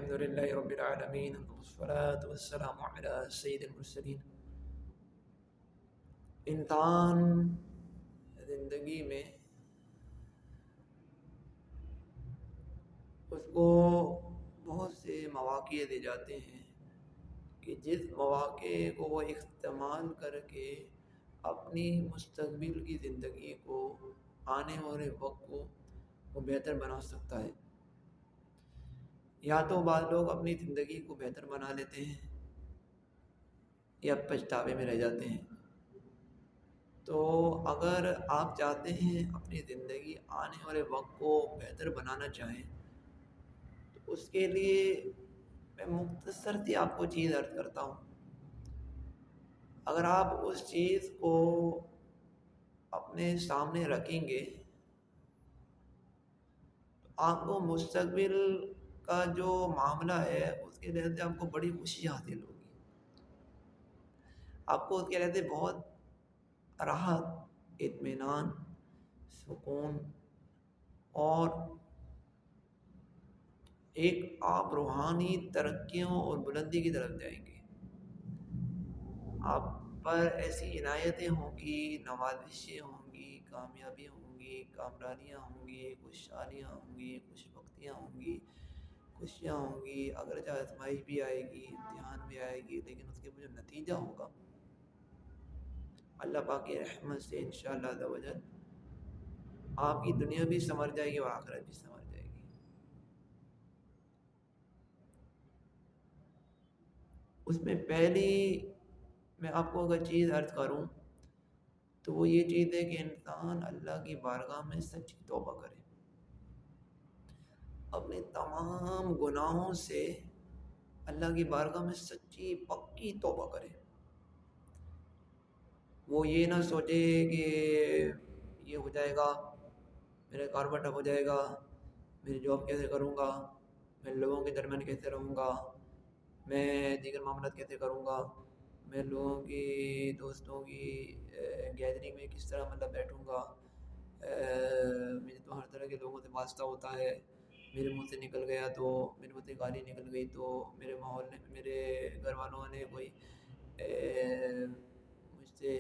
الحمد لله رب العالمين والصلاة والسلام على سید المرسلین۔ انسان زندگی میں اس کو بہت سے مواقع دے جاتے ہیں کہ جس مواقع کو وہ استعمال کر کے اپنی مستقبل کی زندگی کو، آنے والے وقت کو وہ بہتر بنا سکتا ہے۔ یا تو بعض لوگ اپنی زندگی کو بہتر بنا لیتے ہیں یا پچھتاوے میں رہ جاتے ہیں۔ تو اگر آپ چاہتے ہیں اپنی زندگی آنے والے وقت کو بہتر بنانا چاہیں تو اس کے لیے میں مختصر سی آپ کو چیز عرض کرتا ہوں۔ اگر آپ اس چیز کو اپنے سامنے رکھیں گے تو آپ کو مستقبل کا جو معاملہ ہے اس کے لحاظ سے آپ کو بڑی خوشی حاصل ہوگی، آپ کو اس کے لحاظ سے بہت راحت، اطمینان، سکون اور ایک آپ روحانی ترقیوں اور بلندی کی طرف جائیں گے۔ آپ پر ایسی عنایتیں ہوں گی، نوازشیں ہوں گی، کامیابیاں ہوں گی، کامرانیاں ہوں گی، خوشحالیاں ہوں گی، خوش بختیاں ہوں گی، خوشیاں ہوں گی، اگرچہ آزمائش بھی آئے گی، امتحان بھی آئے گی، لیکن اس کے جو نتیجہ ہوگا اللہ پاک کی رحمت سے انشاءاللہ عز و جل آپ کی دنیا بھی سنور جائے گی اور آخرت بھی سنور جائے گی۔ اس میں پہلی میں آپ کو اگر چیز عرض کروں تو وہ یہ چیز ہے کہ انسان اللہ کی بارگاہ میں سچی توبہ کرے، اپنے تمام گناہوں سے اللہ کی بارگاہ میں سچی پکی توبہ کرے۔ وہ یہ نہ سوچے کہ یہ ہو جائے گا، میرا کاروبار ٹھپ ہو جائے گا، میری جاب کیسے کروں گا، میں لوگوں کے درمیان کیسے رہوں گا، میں دیگر معاملات کیسے کروں گا، میں لوگوں کی دوستوں کی گیدرنگ میں کس طرح مطلب بیٹھوں گا، مجھے تو ہر طرح کے لوگوں سے واسطہ ہوتا ہے، میرے منہ سے نکل گیا تو میرے منہ سے گالی نکل گئی تو میرے ماحول نے، میرے گھر والوں نے کوئی مجھ سے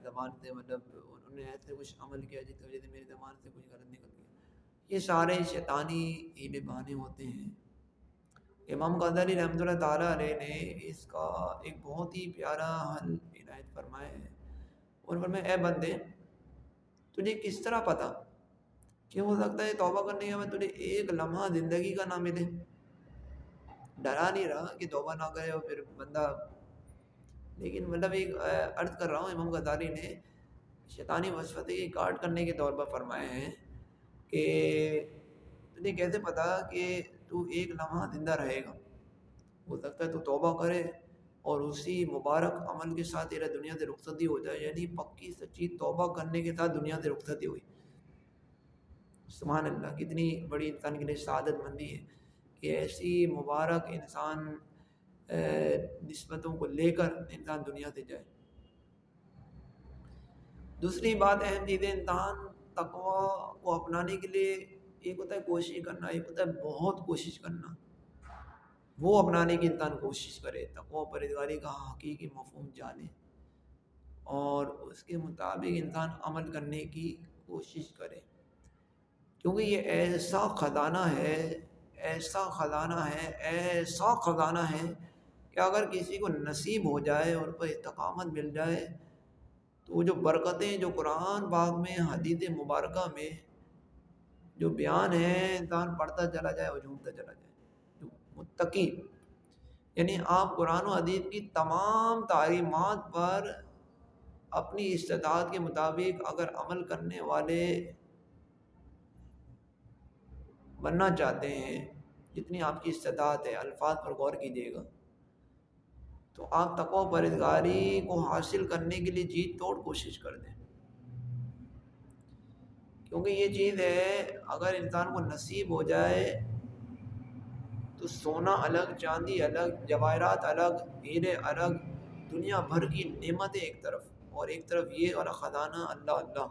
زبان سے مطلب انہوں نے ایسے کچھ عمل کیا جس کی وجہ سے میری زبان سے کچھ غلط نکل گیا۔ یہ سارے شیطانی ہیلے بہانے ہوتے ہیں۔ امام غزالی رحمۃ اللہ تعالیٰ علیہ نے اس کا ایک بہت ہی پیارا حل عنایت فرمایا ہے۔ اور فرمایا اے بندے، تجھے کس طرح پتا کہ ہو سکتا ہے توبہ کرنے کے بعد تجھے ایک لمحہ زندگی کا نہ ملے؟ ڈرا نہیں رہا کہ توبہ نہ کرے اور پھر بندہ، لیکن مطلب ایک عرض کر رہا ہوں، امام غزالی نے شیطانی وسوسے کی کاٹ کرنے کے طور پر فرمائے ہیں کہ تجھے کیسے پتا کہ تو ایک لمحہ زندہ رہے گا؟ ہو سکتا ہے تو توبہ کرے اور اسی مبارک عمل کے ساتھ تیرا دنیا سے رخصتی ہو جائے، یعنی پکی سچی توبہ کرنے کے ساتھ دنیا سے رخصتی ہوئی۔ سبحان اللہ، کتنی بڑی انسان کے لیے سعادت مندی ہے کہ ایسی مبارک انسان نسبتوں کو لے کر انسان دنیا سے جائے۔ دوسری بات اہم چیز ہے، انسان تقویٰ کو اپنانے کے لیے ایک ہوتا ہے کوشش کرنا، ایک ہوتا ہے بہت کوشش کرنا، وہ اپنانے کی انسان کوشش کرے، تقویٰ پرہیزگاری کا حقیقی مفہوم جانے اور اس کے مطابق انسان عمل کرنے کی کوشش کرے، کیونکہ یہ ایسا خزانہ ہے، ایسا خزانہ ہے، ایسا خزانہ ہے کہ اگر کسی کو نصیب ہو جائے اور کوئی استقامت مل جائے تو وہ جو برکتیں جو قرآن پاک میں، حدیث مبارکہ میں جو بیان ہے، انسان پڑھتا چلا جائے اور جھومتا چلا جائے۔ جو متقی، یعنی آپ قرآن و حدیث کی تمام تعلیمات پر اپنی استطاعت کے مطابق اگر عمل کرنے والے بننا چاہتے ہیں، جتنی آپ کی استطاعت ہے، الفاظ پر غور کیجیے گا، تو آپ تقویٰ و پرہیزگاری کو حاصل کرنے کے لیے جی توڑ کوشش کر دیں، کیونکہ یہ چیز ہے اگر انسان کو نصیب ہو جائے تو سونا الگ، چاندی الگ، جواہرات الگ، ہیرے الگ، دنیا بھر کی نعمتیں ایک طرف، اور ایک طرف یہ اور خزانہ اللہ، اللہ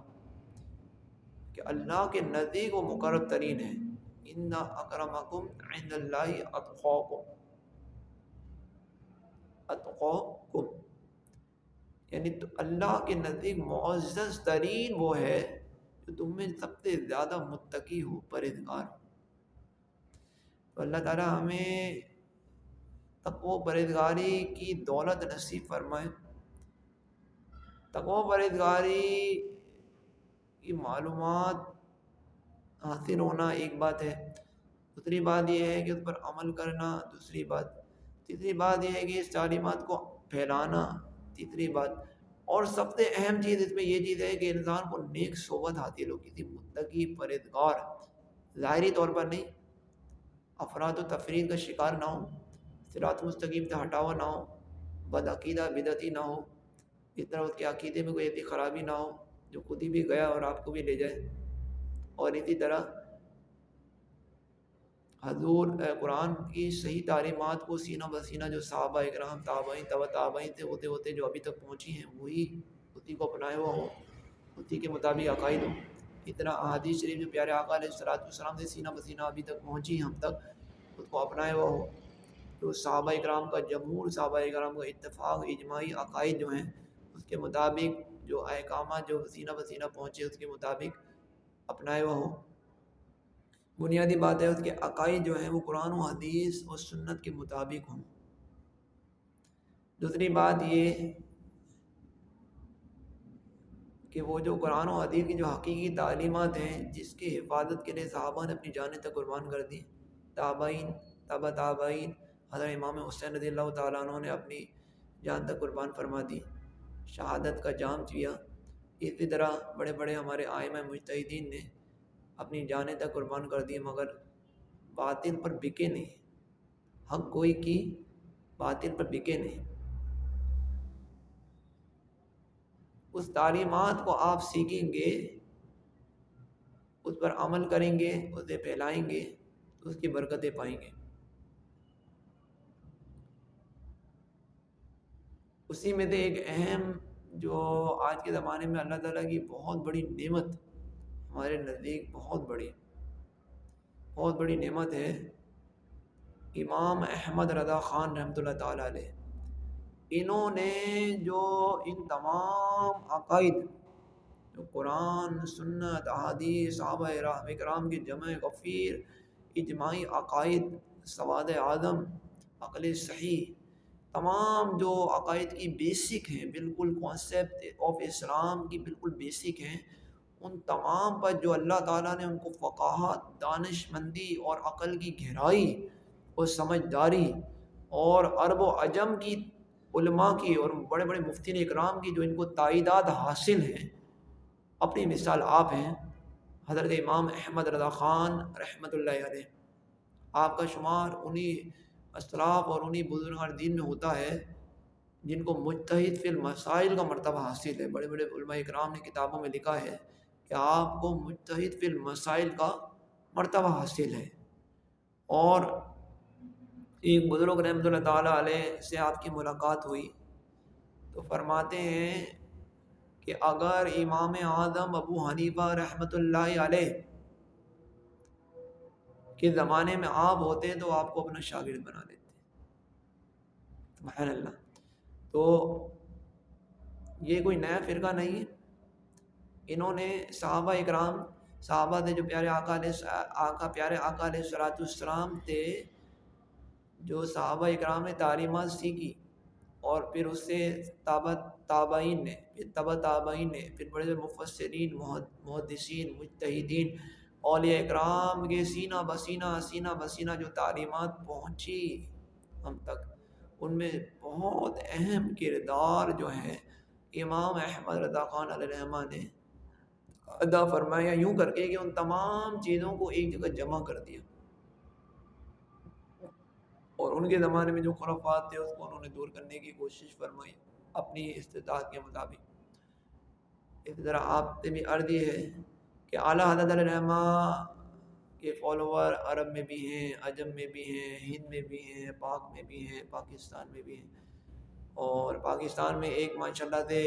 کہ اللہ کے نزدیک وہ مقرب ترین ہے، ان اکرمکم عند اللہ اتقاکم، اتقاکم یعنی تو اللہ کے نزدیک معزز ترین وہ ہے جو تم میں سب سے زیادہ متقی ہو، پرہیزگار ہو۔ تو اللہ تعالیٰ ہمیں تقوی پرہیزگاری کی دولت نصیب فرمائے۔ تقوی پرہیزگاری کی معلومات حاصل ہونا ایک بات ہے، دوسری بات یہ ہے کہ اس پر عمل کرنا، دوسری بات، تیسری بات یہ ہے کہ اس تعلیمات کو پھیلانا، تیسری بات، اور سب سے اہم چیز اس میں یہ چیز ہے کہ انسان کو نیک صحبت حاصل ہو، کسی متقی پرہیزگار، ظاہری طور پر نہیں، افراد و تفرید کا شکار نہ ہو، صراط مستقیم سے ہٹاوا نہ ہو، بد عقیدہ بدعتی نہ ہو، اس طرح اس کے عقیدے میں کوئی ایسی خرابی نہ ہو جو خود ہی بھی گیا اور آپ کو بھی لے جائے۔ اور اسی طرح حضور قرآن کی صحیح تعلیمات کو سینہ بسینہ جو صحابہ اکرام، تابعین، تبع تابعین سے ہوتے ہوتے جو ابھی تک پہنچی ہیں، وہی اسی کو اپنائے ہوا ہو، اسی کے مطابق عقائد ہو۔ اس طرح احادیث شریف جو پیارے آقا علیہ السلام سے سینہ بسینہ ابھی تک پہنچی ہم تک، اس کو اپنائے ہوا ہو۔ تو صحابہ اکرام کا، جمہور صحابہ اکرام کا اتفاق، اجماعی عقائد جو ہیں اس کے مطابق، جو احکامات جو سینہ بسینہ پہنچے اس کے مطابق اپنائے ہوا ہو۔ بنیادی بات ہے اس کے عقائد جو ہیں وہ قرآن و حدیث اور سنت کے مطابق ہوں۔ دوسری بات یہ کہ وہ جو قرآن و حدیث کی جو حقیقی تعلیمات ہیں، جس کی حفاظت کے لیے صحابہ نے اپنی جانیں تک قربان کر دی، تابعین، تبع تابعین، حضرت امام حسین رضی اللہ تعالیٰ عنہ نے اپنی جان تک قربان فرما دی، شہادت کا جام پیا۔ اسی طرح بڑے بڑے ہمارے ائمہ مجتہدین نے اپنی جانیں تک قربان کر دی، مگر باطل پر بکے نہیں، حق گوئی کی، باطل پر بکے نہیں۔ اس تعلیمات کو آپ سیکھیں گے، اس پر عمل کریں گے، اسے پھیلائیں گے تو اس کی برکتیں پائیں گے۔ اسی میں سے ایک اہم جو آج کے زمانے میں اللہ تعالیٰ کی بہت بڑی نعمت، ہمارے نزدیک بہت بڑی نعمت ہے، امام احمد رضا خان رحمۃ اللہ تعالیٰ علیہ۔ انہوں نے جو ان تمام عقائد جو قرآن، سنت، احادیث، صحابہ اکرام کی جمع غفیر، اجماعی عقائد، سواد اعظم، عقل صحیح، تمام جو عقائد کی بیسک ہیں، بالکل کانسیپٹ آف اسلام کی بالکل بیسک ہیں، ان تمام پر جو اللہ تعالیٰ نے ان کو فقاہت، دانش مندی اور عقل کی گہرائی اور سمجھداری اور عرب و عجم کی علماء کی اور بڑے بڑے مفتین اکرام کی جو ان کو تائیدات حاصل ہیں، اپنی مثال آپ ہیں، حضرت امام احمد رضا خان رحمۃ اللہ علیہ۔ آپ کا شمار انہی اسلاف اور انہی بزرگان دین میں ہوتا ہے جن کو مجتہد فی المسائل کا مرتبہ حاصل ہے۔ بڑے بڑے علماء اکرام نے کتابوں میں لکھا ہے کہ آپ کو مجتہد فی المسائل کا مرتبہ حاصل ہے۔ اور ایک بزرگ رحمۃ اللہ تعالیٰ علیہ سے آپ کی ملاقات ہوئی تو فرماتے ہیں کہ اگر امام اعظم ابو حنیفہ رحمۃ اللہ علیہ کے زمانے میں آپ ہوتے تو آپ کو اپنا شاگرد بنا لیتے۔ سبحان اللہ۔ تو یہ کوئی نیا فرقہ نہیں ہے، انہوں نے صحابہ اکرام، صحابہ تھے جو پیارے آقا علیہ السلام تھے، جو صحابہ اکرام نے تعلیمات سیکھی اور پھر اس سے تابعین نے، پھر تبع تابعین نے، پھر بڑے بڑے مفسرین، محدثین، مجتہدین، اولیاء اکرام کے سینہ بسینہ جو تعلیمات پہنچی ہم تک، ان میں بہت اہم کردار جو ہے امام احمد رضا خان علیہ الرحمہ نے ادا فرمایا، یوں کر کے کہ ان تمام چیزوں کو ایک جگہ جمع کر دیا، اور ان کے زمانے میں جو خرافات تھے اس کو انہوں نے دور کرنے کی کوشش فرمائی اپنی استطاعت کے مطابق۔ اس طرح آپ سے بھی عرض یہ ہے کہ اعلیٰ حضرت علیہ الرحمہ کے فالوور عرب میں بھی ہیں، عجم میں بھی ہیں، ہند میں بھی ہیں، پاک میں بھی ہیں، پاکستان میں بھی ہیں، اور پاکستان میں ایک ماشاءاللہ سے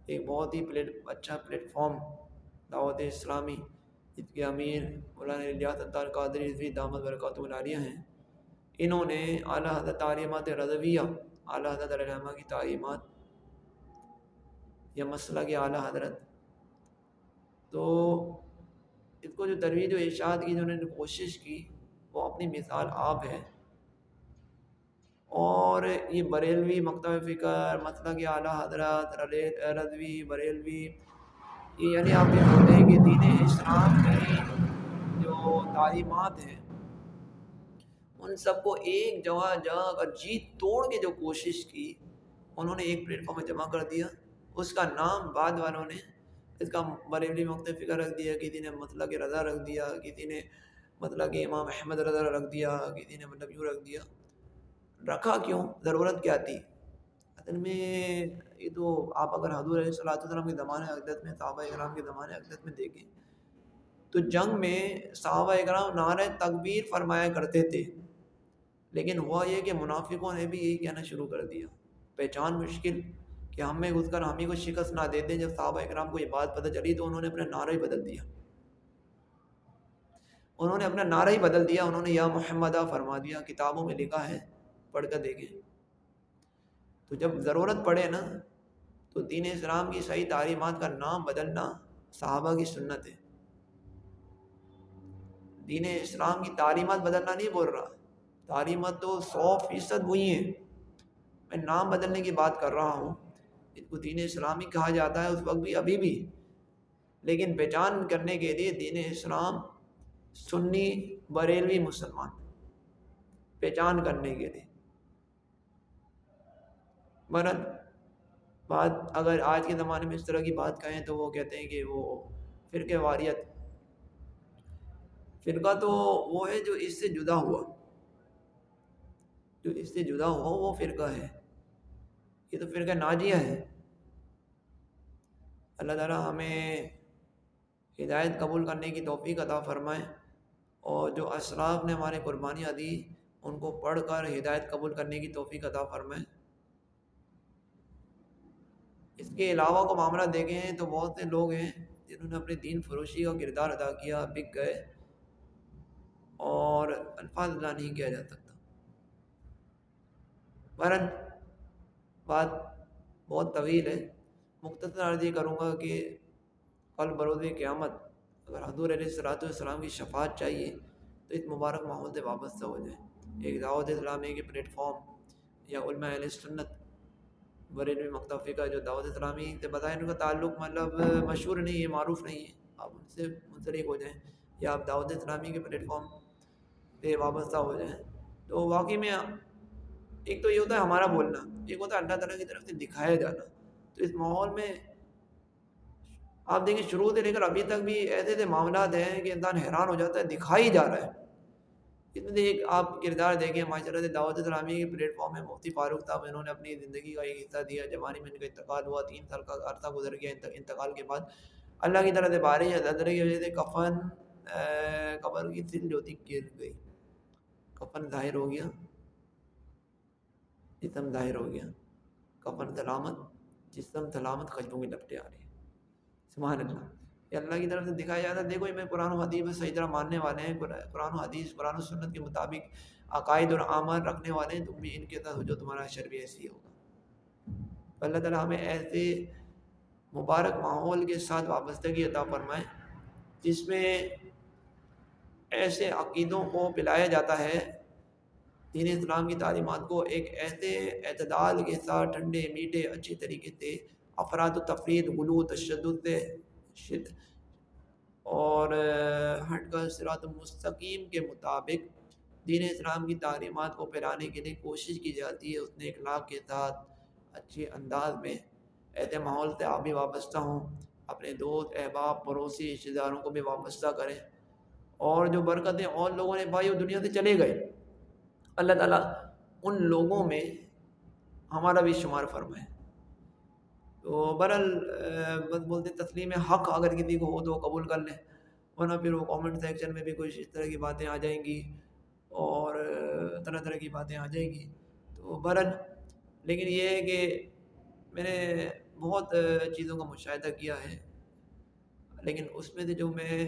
ایک بہت ہی اچھا پلیٹ فارم دعوت اسلامی اس کے امیر مولانا الیاس اتار قادری رضوی دامت برکاتہ العالیہ ہیں، انہوں نے اعلیٰ حضرت تعلیمات رضویہ، اعلیٰ حضرت علیہ الرحمہ کی تعلیمات یا مسئلہ کے اعلیٰ حضرت، تو اس کو جو ترویج و ارشاد کی جو انہوں نے کوشش کی وہ اپنی مثال آپ ہے۔ اور یہ بریلوی مکتب فکر، مسئلہ کے اعلیٰ حضرت، رضوی، بریلوی، یہ یعنی آپ یہ بولتے ہیں کہ دین اسلام کی جو تعلیمات ہیں ان سب کو ایک جگہ کر جی توڑ کے جو کوشش کی انہوں نے ایک پلیٹ فارم میں جمع کر دیا۔ اس کا نام بعد والوں نے اس کا بریلوی مکتب فکر رکھ دیا، کسی نے مسئلہ کے رضا رکھ دیا، کسی نے مسئلہ کے امام احمد رضا رکھ دیا، کسی نے مطلب یوں رکھ دیا۔ رکھا کیوں؟ ضرورت کیا تھی؟ اصل میں یہ تو آپ اگر حضور علیہ الصلوۃ والسلام کے زمانے اقدس میں، صحابہ اکرام کے زمانے اقدس میں دیکھیں تو جنگ میں صحابہ اکرام نعرہ تکبیر فرمایا کرتے تھے، لیکن ہوا یہ کہ منافقوں نے بھی یہی کہنا شروع کر دیا۔ پہچان مشکل کہ ہم میں گھس کر ہم ہی کو شکست نہ دیتے۔ جب صحابہ اکرام کو یہ بات پتہ چلی تو انہوں نے اپنا نعرہ ہی بدل دیا، انہوں نے اپنا نعرہ ہی بدل دیا، انہوں نے یا محمدہ فرما دیا۔ کتابوں میں لکھا ہے، پڑھ کر دیکھیں۔ تو جب ضرورت پڑے نا تو دین اسلام کی صحیح تعلیمات کا نام بدلنا صحابہ کی سنت ہے۔ دین اسلام کی تعلیمات بدلنا نہیں بول رہا، تعلیمات تو 100% وہی ہیں، میں نام بدلنے کی بات کر رہا ہوں۔ اس کو دین اسلامی کہا جاتا ہے اس وقت بھی، ابھی بھی، لیکن پہچان کرنے کے لیے دین اسلام سنی بریلوی مسلمان، پہچان کرنے کے لیے۔ مرد بات اگر آج کے زمانے میں اس طرح کی بات کہیں تو وہ کہتے ہیں کہ وہ فرقہ واریت، فرقہ تو وہ ہے جو اس سے جدا ہوا، جو اس سے جدا ہوا وہ فرقہ ہے، یہ تو فرقہ ناجیہ ہے۔ اللہ تعالیٰ ہمیں ہدایت قبول کرنے کی توفیق عطا فرمائے، اور جو اسلاف نے ہمارے قربانیاں دی ان کو پڑھ کر ہدایت قبول کرنے کی توفیق عطا فرمائے۔ اس کے علاوہ کو معاملہ دیکھیں تو بہت سے لوگ ہیں جنہوں نے اپنے دین فروشی کا کردار ادا کیا، بک گئے، اور الفاظ ادا نہیں کیا جا سکتا۔ بہرحال بات بہت طویل ہے، مختصر عرض یہ کروں گا کہ کل بروز قیامت اگر حضور علیہ الصلوۃ والسلام کی شفاعت چاہیے تو اس مبارک ماحول سے وابستہ ہو جائیں۔ ایک دعوت اسلامی کے پلیٹ فارم یا علماء اہل سنت بریلوی مکتب فکر جو دعوت اسلامی سے بتائیں، ان کا تعلق مطلب مشہور نہیں ہے، معروف نہیں ہے، آپ ان سے منسلک ہو جائیں یا آپ دعوت اسلامی کے پلیٹ فارم پہ وابستہ ہو جائیں۔ تو واقعی میں ایک تو یہ ہوتا ہے ہمارا بولنا، ایک ہوتا ہے اللہ تعالیٰ کی طرف سے دکھایا جانا۔ تو اس ماحول میں آپ دیکھیں شروع سے لے کر ابھی تک بھی ایسے ایسے معاملات ہیں کہ انسان حیران ہو جاتا ہے، دکھائی جا رہا ہے۔ اس میں سے ایک آپ کردار دیکھیں ماشاءاللہ سے دعوت اسلامی کے پلیٹ فارم میں مفتی فاروق صاحب، انہوں نے اپنی زندگی کا ایک حصہ دیا، جوانی میں ان کا انتقال ہوا، 3 سال کا عرصہ گزر گیا، انتقال کے بعد اللہ کی طرف سے بارش زلزلے کی وجہ سے کفن قبر کی سل جو تھی گر گئی، کفن ظاہر ہو گیا، جسم ظاہر ہو گیا، کفن سلامت، جسم سلامت، خشبوں کی لپٹیں آ رہی ہیں۔ سبحان اللہ، یہ اللہ کی طرف سے دکھایا جاتا ہے۔ دیکھو میں قرآن و حدیث میں صحیح طرح ماننے والے ہیں، قرآن و حدیث، قرآن و سنت کے مطابق عقائد اور اعمال رکھنے والے ہیں، تم بھی ان کے ساتھ ہو جو تمہارا شر بھی ایسی ہوگا۔ اللہ تعالیٰ ہمیں ایسے مبارک ماحول کے ساتھ وابستگی عطا فرمائے جس میں ایسے عقیدوں کو پلایا جاتا ہے، دین اسلام کی تعلیمات کو ایک ایسے اعتدال کے ساتھ ٹھنڈے میٹھے اچھے طریقے سے، افراد و تفرید، غلو و تشدد سے اور ہٹ کر صراط مستقیم کے مطابق دین اسلام کی تعلیمات کو پھیلانے کے لیے کوشش کی جاتی ہے، اس نے اخلاق کے ساتھ اچھے انداز میں۔ ایسے ماحول سے آپ بھی وابستہ ہوں، اپنے دوست، احباب، پڑوسی، رشتہ داروں کو بھی وابستہ کریں، اور جو برکتیں اور لوگوں نے پائی وہ دنیا سے چلے گئے، اللہ تعالیٰ ان لوگوں میں ہمارا بھی شمار فرمائے۔ تو بہرحال بس بولتے تسلیم حق اگر کسی کو ہو تو قبول کر لیں، ورنہ پھر وہ کامنٹ سیکشن میں بھی کچھ اس طرح کی باتیں آ جائیں گی اور طرح طرح کی باتیں آ جائیں گی۔ تو بہرحال لیکن یہ ہے کہ میں نے بہت چیزوں کا مشاہدہ کیا ہے، لیکن اس میں سے جو میں